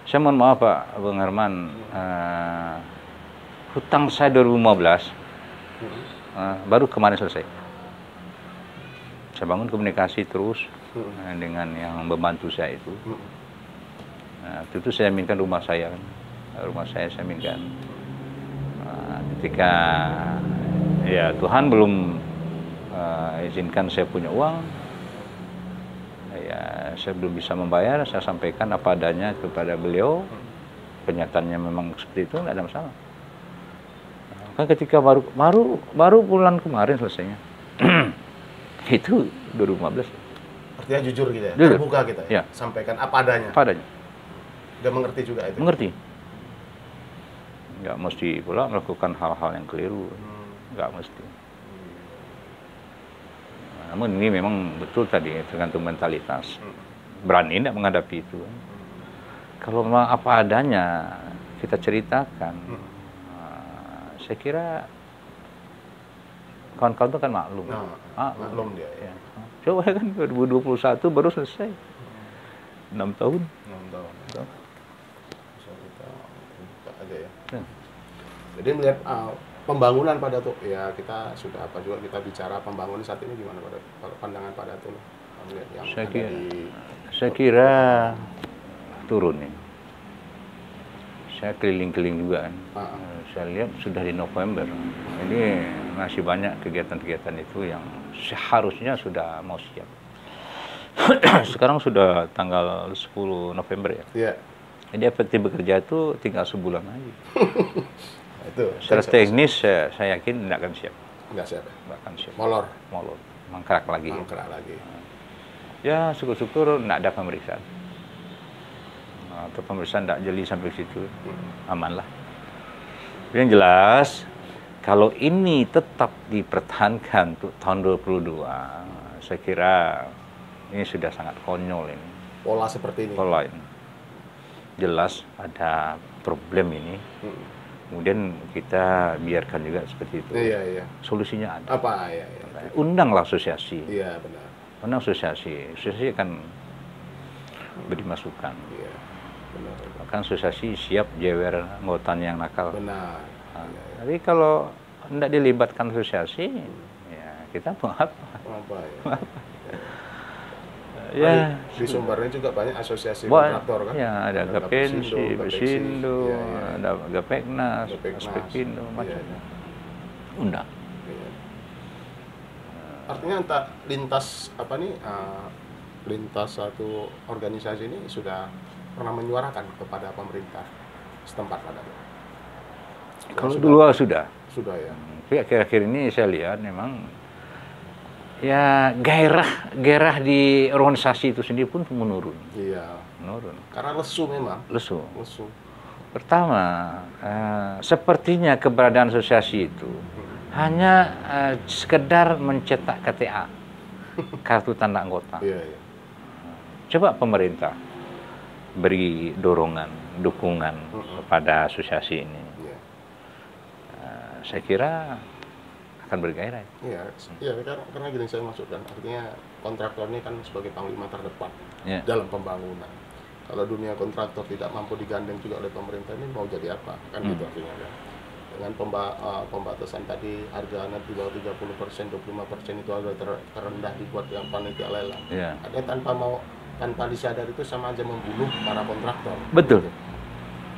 Saya mohon maaf Pak Bung Herman, hutang saya 2015 baru kemarin selesai. Saya bangun komunikasi terus dengan yang membantu saya itu. Itu saya minta rumah saya kan. Rumah saya minta. Ketika ya Tuhan belum izinkan saya punya uang, ya saya belum bisa membayar, saya sampaikan apa adanya kepada beliau. Kenyataannya memang seperti itu, nggak ada masalah. Kan ketika baru bulan kemarin selesainya. Itu 2015. Artinya jujur gitu ya, terbuka kita ya? Sampaikan apa adanya. Apa adanya. Dia mengerti juga itu. Mengerti. Nggak mesti pula melakukan hal-hal yang keliru. Nggak mesti. Namun ini memang betul tadi, tergantung mentalitas. Berani tidak menghadapi itu. Kalau memang apa adanya kita ceritakan, saya kira kawan-kawan itu kan maklum. Maklum dia. Ya. Coba kan 2021 baru selesai. 6 tahun. 6 tahun. Bisa kita buka aja ya. Jadi melihat pembangunan Pak Datuk, ya kita sudah apa juga kita bicara pembangunan saat ini gimana Pak Datuk? Kalau pandangan Pak Datuk melihat yang saya kira turun nih. saya keliling-keliling juga kan. Saya lihat sudah di November. Ini masih banyak kegiatan-kegiatan itu yang seharusnya sudah mau siap. Sekarang sudah tanggal 10 November ya. Iya. Jadi efektif bekerja itu tinggal sebulan lagi. Itu. Secara teknis saya yakin tidak akan siap. Nggak siap. Nggak akan siap. Molor. Mangkrak lagi. Ya syukur-syukur tidak ada pemeriksaan. Atau pemeriksaan tidak jeli sampai situ, aman lah. Yang jelas, kalau ini tetap dipertahankan untuk tahun 2022, saya kira ini sudah sangat konyol ini. Pola seperti ini. Pola ini. Jelas ada problem ini. Kemudian kita biarkan juga seperti itu. Iya. Solusinya ada. Apa? Iya. Undanglah asosiasi. Iya, benar. Undang asosiasi. Asosiasi akan beri masukan. Iya, benar. Bahkan asosiasi siap jewer anggotanya yang nakal. Benar. Tapi kalau tidak dilibatkan asosiasi, ya kita mau apa? Apa ya? Ya, di Sumbernya juga banyak asosiasi kontraktor kan? Ya, ada Gapensi, Besindo, ada Gapeknas, Aspekindo, macam. Undang. Iya. Artinya entah lintas lintas satu organisasi ini sudah pernah menyuarakan kepada pemerintah setempat pada. Kalau dulu sudah. Sudah ya. Tapi akhir-akhir ini saya lihat memang ya gairah di organisasi itu sendiri pun menurun. Iya. Menurun. Karena lesu memang. Lesu. Lesu. Pertama, sepertinya keberadaan asosiasi itu hanya sekedar mencetak KTA, kartu tanda anggota. Iya. Coba pemerintah beri dorongan, dukungan kepada asosiasi ini. Iya. Saya kira akan bergairah. Iya, karena gini saya maksudkan, artinya kontraktor ini kan sebagai panglima terdepan dalam pembangunan. Kalau dunia kontraktor tidak mampu digandeng juga oleh pemerintah ini mau jadi apa? Kan gitu artinya kan. Dengan pembatasan tadi harganya di bawah 30%, 25% itu harga terendah dibuat yang panitia lelang. Yeah. Artinya tanpa disadari itu sama aja membunuh para kontraktor. Betul.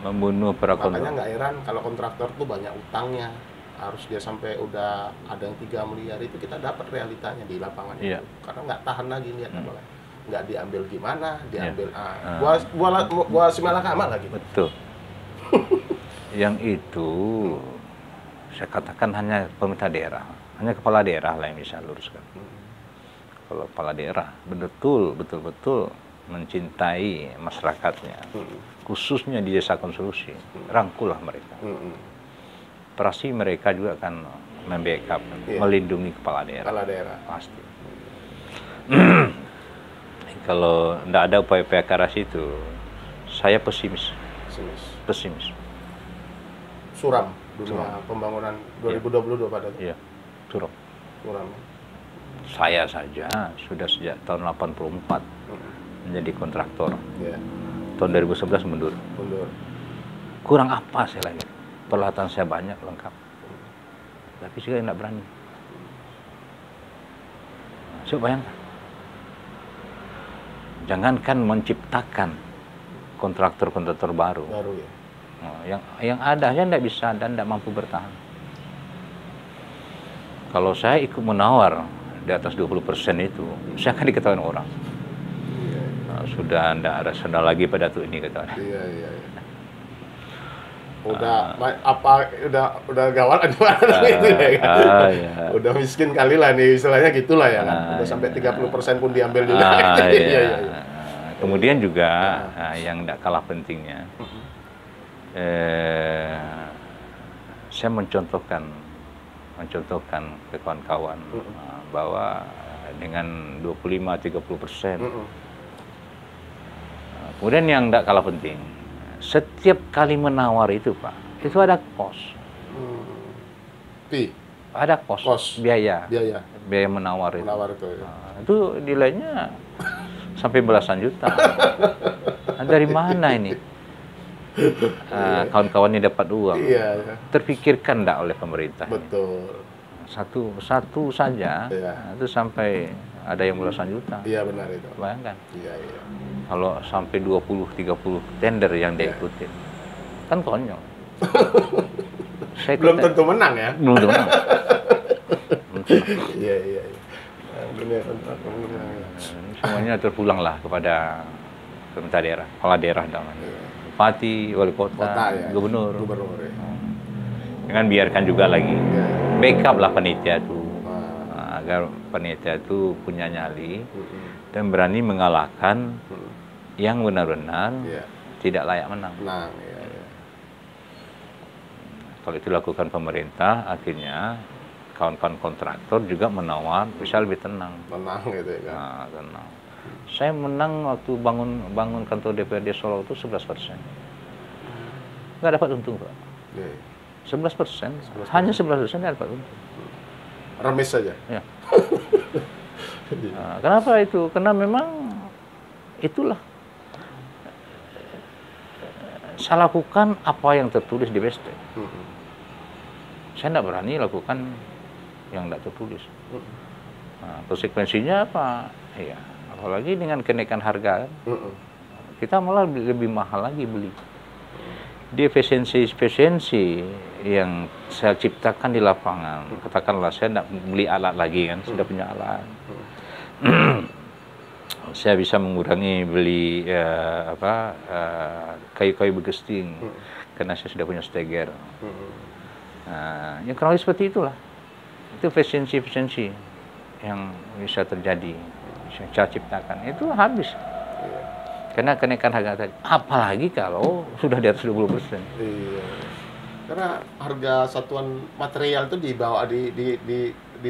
Membunuh para kontraktor. Makanya nggak heran kalau kontraktor tuh banyak utangnya. Harus dia sampai udah ada yang 3 miliar itu kita dapat realitanya di lapangan itu. Karena nggak tahan lagi lihat apa nggak diambil gimana, diambil buah simalakama lagi. Betul. Yang itu saya katakan hanya pemerintah daerah, hanya kepala daerah lah yang bisa luruskan. Kalau kepala daerah betul-betul mencintai masyarakatnya, khususnya di desa konsolusi, rangkullah mereka. Operasi mereka juga akan membackup, melindungi kepala daerah. Kepala daerah. Pasti. Kalau tidak ada upaya-upaya ke arah situ, saya pesimis. Suram dunia pembangunan 2022 pada itu. Iya, suram. Suram. Saya saja sudah sejak tahun 84 menjadi kontraktor. Iya. Tahun 2011 mundur. Kurang apa saya lagi? Peralatan saya banyak, lengkap. Tapi saya tidak berani. Coba bayangkan. Jangankan menciptakan kontraktor-kontraktor baru. Ya. Yang ada aja tidak bisa dan tidak mampu bertahan. Kalau saya ikut menawar di atas 20% itu, saya akan diketahui orang. Sudah tidak ada senda lagi pada tuh ini kata. Iya. Udah gawat gitu ya kan. Udah miskin kali lah nih istilahnya gitulah ya kan. Udah sampai 30% pun diambil juga. Iya. Kemudian juga yang tidak kalah pentingnya, saya mencontohkan ke kawan-kawan bahwa dengan 25-30%. Kemudian yang tidak kalah penting, setiap kali menawar itu Pak, itu ada kos. Ada kos. Biaya menawar itu. Itu nilainya sampai belasan juta. Dari mana ini? Kawan-kawan ini dapat uang. Terpikirkan enggak oleh pemerintah? Betul. Satu saja itu sampai ada yang belasan juta. Iya benar itu. Bayangkan. Iya. Kalau sampai 20-30 tender yang diikutin. Kan konyol. Belum tentu menang ya? Belum tentu menang. Iya. Dunia kontrak. Semuanya terpulanglah kepada pemerintah daerah, kepala daerah namanya. Bupati, wali kota, ya. gubernur. Ya. Jangan biarkan juga lagi. Backup lah panitia itu. Agar panitia itu punya nyali dan berani mengalahkan yang benar-benar tidak layak menang. Kalau itu dilakukan pemerintah, akhirnya kawan-kawan kontraktor juga menawar bisa lebih tenang. Tenang gitu ya kan? Nah, tenang. Saya menang waktu bangun kantor DPRD Solo itu 11%. Nggak dapat untung, Pak. 11%. Hanya 11% nggak dapat untung. Remis saja? Ya. Nah, kenapa itu? Karena memang itulah. Saya lakukan apa yang tertulis di BST. Saya tidak berani lakukan yang tidak tertulis. Nah, konsekuensinya apa? Ya, apalagi dengan kenaikan harga, kita malah lebih mahal lagi beli. Di efisiensi yang saya ciptakan di lapangan, katakanlah saya tidak beli alat lagi kan, sudah punya alat. Saya bisa mengurangi beli kayu-kayu bergesting karena saya sudah punya steger. Nah, ya kalau seperti itulah, itu efisiensi yang bisa terjadi, saya ciptakan itu habis. Karena kenaikan harga tadi, apalagi kalau sudah di atas 20%. Iya. Karena harga satuan material itu di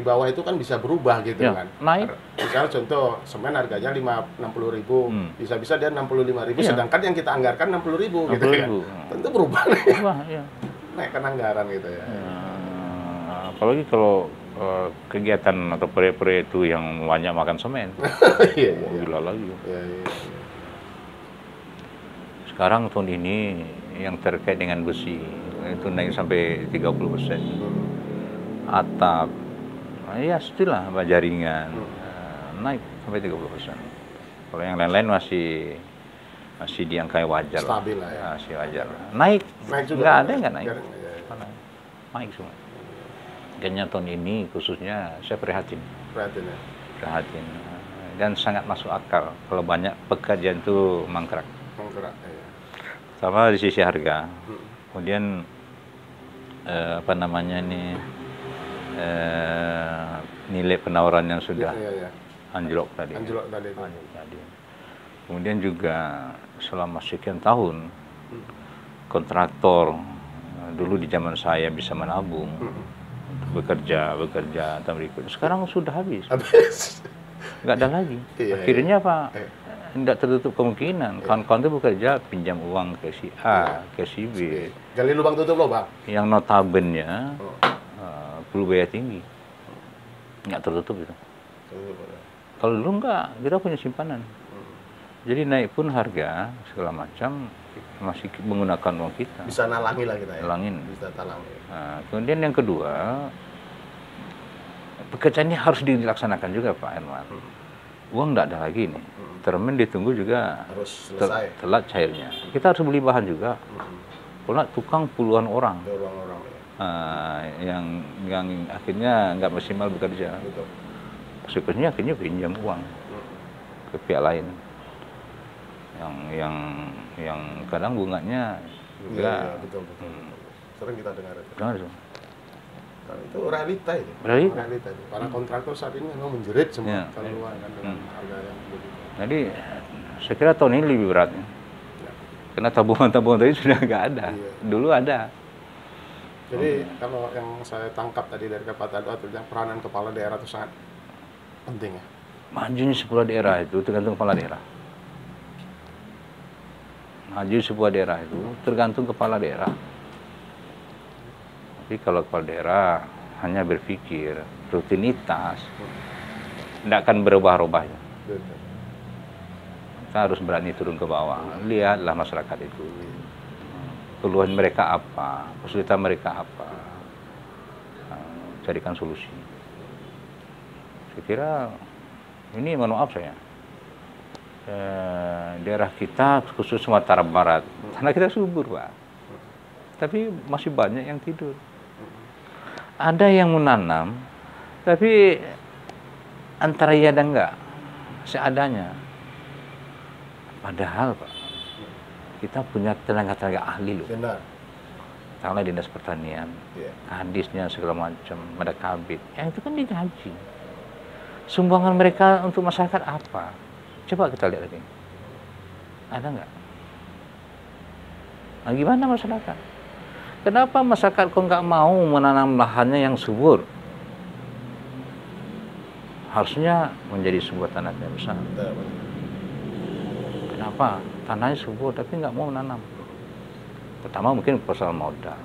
bawah itu kan bisa berubah gitu ya, kan. Naik. Misalnya contoh semen harganya 60.000, bisa-bisa dia 65.000, sedangkan yang kita anggarkan 60.000 gitu kan. Tentu berubah nih. Ya. Naikkan anggaran gitu ya. Apalagi kalau kegiatan atau proyek-proyek itu yang banyak makan semen. Gila lagi. Sekarang tahun ini yang terkait dengan besi itu naik sampai 30%. Atap, ya setelah jaringan naik sampai 30%. Kalau yang lain-lain masih di angka wajar. Stabil lah ya. Masih wajar. Naik juga. Nggak ada nggak naik. Naik semua. Kayaknya tahun ini khususnya saya prihatin. Prihatin. Dan sangat masuk akal kalau banyak pekerjaan itu mangkrak. Sama di sisi harga. Kemudian nilai penawaran yang sudah anjlok tadi. Kemudian juga selama sekian tahun kontraktor dulu di zaman saya bisa menabung bekerja tahun berikutnya. Sekarang sudah habis. Nggak ada lagi. Akhirnya apa? Tidak tertutup kemungkinan. Kawan-kawan itu bekerja pinjam uang ke si A, ke si B. Gali lubang tutup lubang. Yang notabene perlu biaya tinggi. Nggak tertutup itu. Kalau dulu nggak, kita punya simpanan. Jadi naik pun harga segala macam masih menggunakan uang kita. Bisa nalangi lah kita ya. Nalangin. Bisa talangi. Nah, kemudian yang kedua, pekerjaan ini harus dilaksanakan juga Pak Herman. Uang tidak ada lagi nih. Termen ditunggu juga harus selesai. Telat cairnya. Kita harus beli bahan juga. Pula tukang puluhan orang. Yang akhirnya nggak maksimal bekerja. Konsekuensinya akhirnya pinjam uang ke pihak lain. Yang kadang bunganya juga. Betul. Sering kita dengar itu. Karena itu realita itu. Realita itu. Karena kontraktor saat ini memang menjerit semua keluar kan dengan harga yang begitu. Jadi saya kira tahun ini lebih berat. Karena tabungan-tabungan tadi sudah nggak ada. Dulu ada. Jadi kalau yang saya tangkap tadi dari Pak Tadwa, peranan kepala daerah itu sangat penting ya. Majunya sebuah daerah itu tergantung kepala daerah. Maju sebuah daerah itu tergantung kepala daerah. Tapi kalau kepala daerah hanya berpikir rutinitas, tidak akan berubah-ubah. Kita harus berani turun ke bawah. Lihatlah masyarakat itu. Keluhan mereka apa, kesulitan mereka apa. Carikan solusi. Saya kira ini mohon maaf saya. Daerah kita khusus Sumatera Barat, tanah kita subur Pak. tapi masih banyak yang tidur. Ada yang menanam, tapi antara iya dan enggak, seadanya. Padahal Pak, kita punya tenaga-tenaga ahli loh. Benar. Tahulah dinas pertanian, hadisnya segala macam, ada kabit. Yang itu kan digaji. Sumbangan mereka untuk masyarakat apa? Coba kita lihat lagi. Ada nggak? Nah, gimana masyarakat? Kenapa masyarakat kok nggak mau menanam lahannya yang subur? Harusnya menjadi sebuah tanah yang besar. Kenapa? Tanahnya subur tapi nggak mau menanam. Pertama mungkin persoalan modal.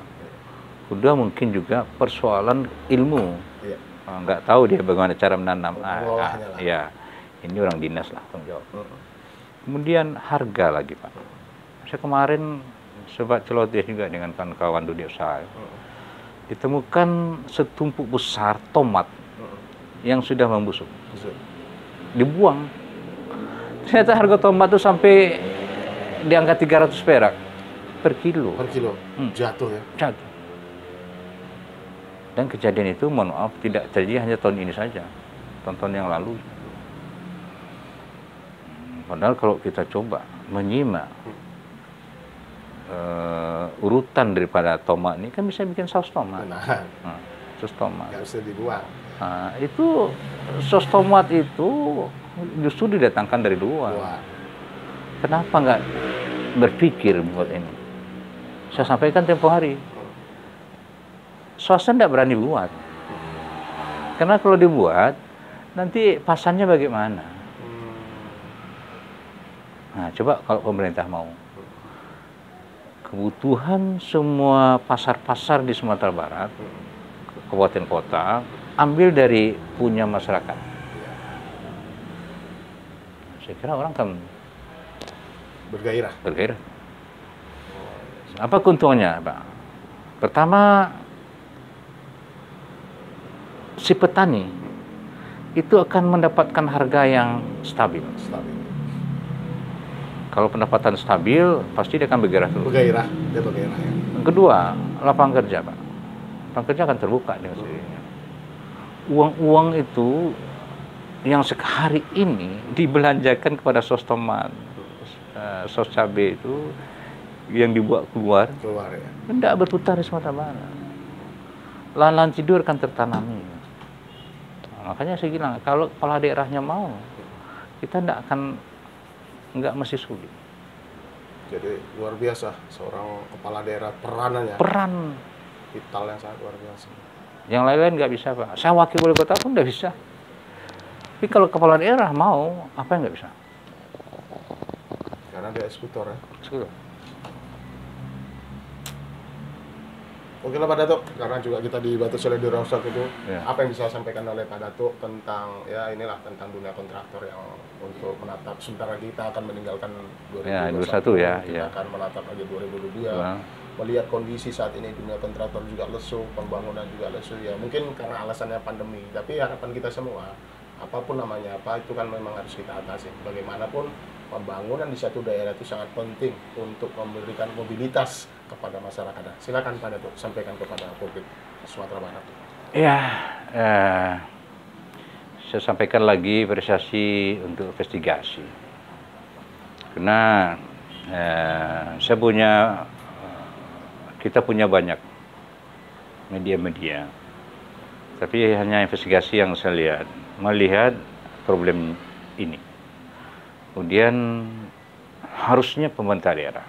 Kedua mungkin juga persoalan ilmu. Iya. Nggak tahu dia bagaimana cara menanam. Ya, ini orang dinas lah tanggung jawab. Kemudian harga lagi Pak. Saya kemarin sobat celoteh juga dengan kawan-kawan dunia usaha. Ditemukan setumpuk besar tomat yang sudah membusuk. Dibuang. Ternyata harga tomat itu sampai di angka 300 perak per kilo. Per kilo? Jatuh ya? Jatuh. Dan kejadian itu, mohon maaf, tidak terjadi hanya tahun ini saja. Tahun-tahun yang lalu. Padahal kalau kita coba menyimak urutan daripada tomat ini, kan bisa bikin saus tomat. Benar. Saus tomat. Nggak bisa dibuang. Nah, itu saus tomat itu justru didatangkan dari luar. Kenapa nggak berpikir buat ini? Saya sampaikan tempo hari. Swasta tidak berani buat. Karena kalau dibuat, nanti pasarnya bagaimana? Nah, coba kalau pemerintah mau. Kebutuhan semua pasar-pasar di Sumatera Barat, kabupaten kota, ambil dari punya masyarakat. Saya kira orang kan bergairah. Apa keuntungannya, Pak? Pertama, si petani itu akan mendapatkan harga yang stabil. Kalau pendapatan stabil, pasti dia akan bergairah terus. Dia bergairah ya. Kedua, lapangan kerja, Pak. Lapangan kerja akan terbuka dengan sendirinya. Uang-uang itu yang hari ini dibelanjakan kepada sos tomat, sos cabai itu yang dibuat keluar ya. Tidak berputar di Sumatera Barat. Lahan-lahan tidur akan tertanami. Nah, makanya saya bilang, kalau kepala daerahnya mau, kita nggak mesti sulit. Jadi luar biasa seorang kepala daerah peranannya. Peran vital yang sangat luar biasa. Yang lain-lain nggak bisa Pak. Saya wakil wali kota pun nggak bisa. Tapi kalau kepala daerah mau, apa yang nggak bisa? Karena dia eksekutor ya. Eksekutor. Oke lah Pak Datuk, karena juga kita di Batu Sele di Rausak itu, ya. Apa yang bisa sampaikan oleh Pak Datuk tentang tentang dunia kontraktor yang untuk menatap, sebentar lagi kita akan meninggalkan 2021 ya, kita akan menatap lagi 2022. Melihat kondisi saat ini dunia kontraktor juga lesu, pembangunan juga lesu ya, mungkin karena alasannya pandemi. Tapi harapan kita semua, apapun namanya apa, itu kan memang harus kita atasi. Bagaimanapun pembangunan di satu daerah itu sangat penting untuk memberikan mobilitas kepada masyarakat. Silakan Pak Datuk sampaikan kepada publik Sumatera Barat. Ya, saya sampaikan lagi apresiasi untuk investigasi. Karena kita punya banyak media-media, tapi hanya investigasi yang saya melihat problem ini. Kemudian harusnya pemerintah daerah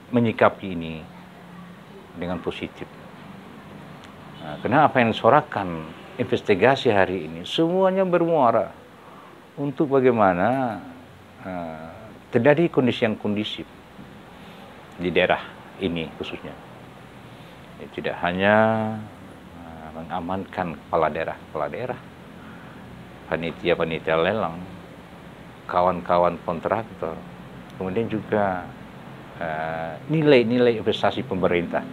menyikapi ini dengan positif. Karena apa yang disorakan investigasi hari ini semuanya bermuara untuk bagaimana terjadi kondisi yang kondusif di daerah ini khususnya. Tidak hanya mengamankan kepala daerah, panitia lelang, kawan-kawan kontraktor, kemudian juga nilai-nilai investasi pemerintah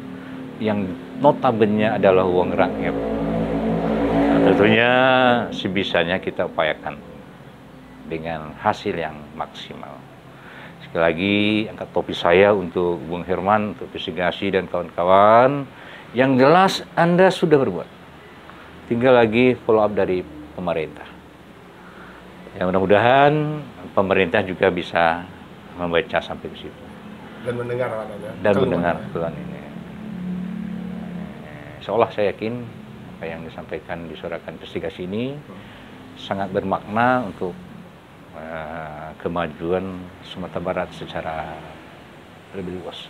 yang notabene adalah uang rakyat. Nah, tentunya sebisanya kita upayakan dengan hasil yang maksimal. Sekali lagi angkat topi saya untuk Bung Herman, untuk investigasi dan kawan-kawan. Yang jelas Anda sudah berbuat. Tinggal lagi follow up dari pemerintah. Ya mudah-mudahan pemerintah juga bisa membaca sampai ke situ. Dan mendengar adanya. Dan mendengar keluhan ini. Seolah saya yakin apa yang disampaikan di Surat Investigasi ini sangat bermakna untuk kemajuan Sumatera Barat secara lebih luas.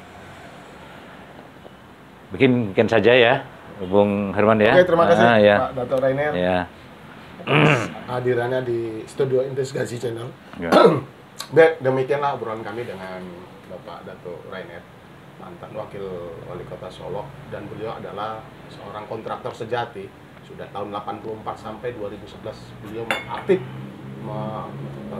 Mungkin saja ya, Bung Herman ya. Oke, terima kasih ya. Pak Dato Rainer. Ya. Hadirannya di Studio Investigasi Channel. Ya. Baik, demikianlah obrolan kami dengan Bapak Dato Rainer, mantan Wakil Wali Kota Solok, dan beliau adalah seorang kontraktor sejati. Sudah tahun 84 sampai 2011 beliau aktif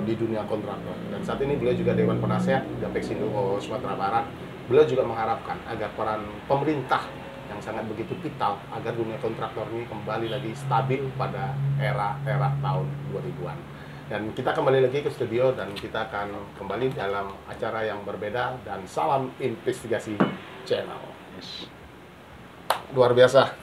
di dunia kontraktor, dan saat ini beliau juga Dewan Penasehat Gapexindo Sumatera Barat. Beliau juga mengharapkan agar peran pemerintah yang sangat begitu vital agar dunia kontraktor ini kembali lagi stabil pada era tahun 2000-an. Dan kita kembali lagi ke studio dan kita akan kembali dalam acara yang berbeda, dan salam investigasi channel. Luar biasa.